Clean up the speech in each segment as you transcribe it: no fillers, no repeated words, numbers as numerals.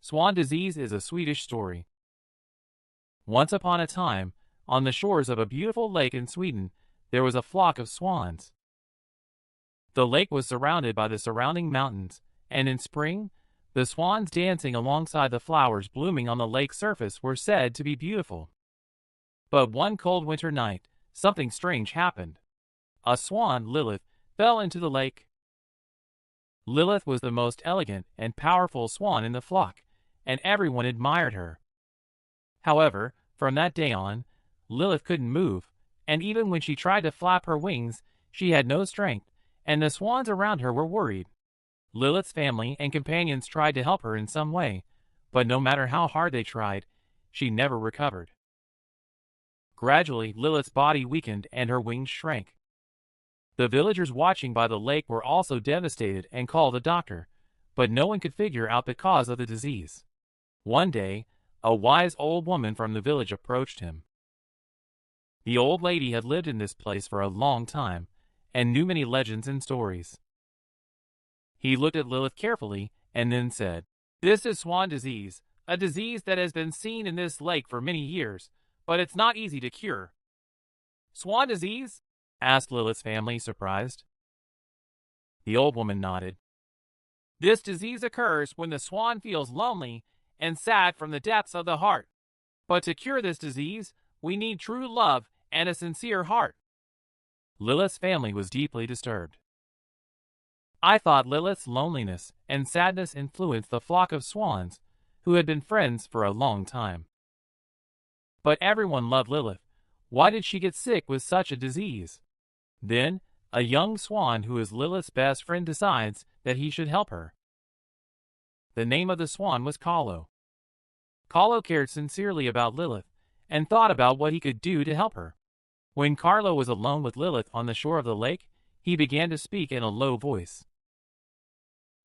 Swan disease is a Swedish story. Once upon a time, on the shores of a beautiful lake in Sweden, there was a flock of swans. The lake was surrounded by the surrounding mountains, and in spring, the swans dancing alongside the flowers blooming on the lake's surface were said to be beautiful. But one cold winter night, something strange happened. A swan, Lilith, fell into the lake. Lilith was the most elegant and powerful swan in the flock, and everyone admired her. However, from that day on, Lilith couldn't move, and even when she tried to flap her wings, she had no strength, and the swans around her were worried. Lilith's family and companions tried to help her in some way, but no matter how hard they tried, she never recovered. Gradually, Lilith's body weakened and her wings shrank. The villagers watching by the lake were also devastated and called a doctor, but no one could figure out the cause of the disease. One day, a wise old woman from the village approached him. The old lady had lived in this place for a long time and knew many legends and stories. He looked at Lilith carefully and then said, "This is swan disease, a disease that has been seen in this lake for many years, but it's not easy to cure." "Swan disease?" asked Lilith's family, surprised. The old woman nodded. "This disease occurs when the swan feels lonely and sad from the depths of the heart. But to cure this disease, we need true love and a sincere heart." Lilith's family was deeply disturbed. "I thought Lilith's loneliness and sadness influenced the flock of swans, who had been friends for a long time. But everyone loved Lilith. Why did she get sick with such a disease?" Then, a young swan who is Lilith's best friend decides that he should help her. The name of the swan was Carlo. Carlo cared sincerely about Lilith and thought about what he could do to help her. When Carlo was alone with Lilith on the shore of the lake, he began to speak in a low voice.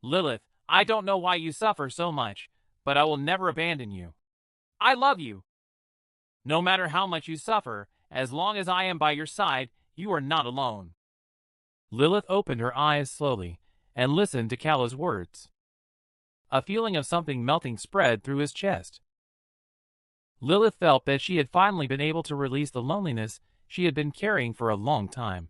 "Lilith, I don't know why you suffer so much, but I will never abandon you. I love you. No matter how much you suffer, as long as I am by your side, you are not alone." Lilith opened her eyes slowly and listened to Carlo's words. A feeling of something melting spread through his chest. Lilith felt that she had finally been able to release the loneliness she had been carrying for a long time.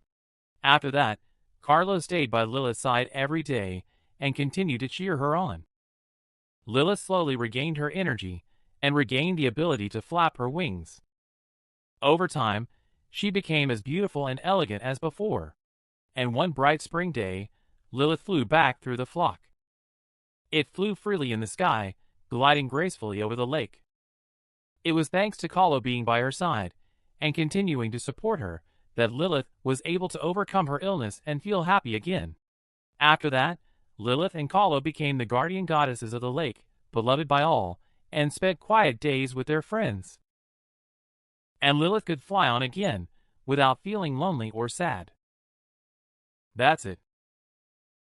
After that, Carlo stayed by Lilith's side every day and continued to cheer her on. Lilith slowly regained her energy and regained the ability to flap her wings. Over time, she became as beautiful and elegant as before, and one bright spring day, Lilith flew back through the flock. It flew freely in the sky, gliding gracefully over the lake. It was thanks to Carlo being by her side and continuing to support her that Lilith was able to overcome her illness and feel happy again. After that, Lilith and Carlo became the guardian goddesses of the lake, beloved by all, and spent quiet days with their friends. And Lilith could fly on again, without feeling lonely or sad. That's it.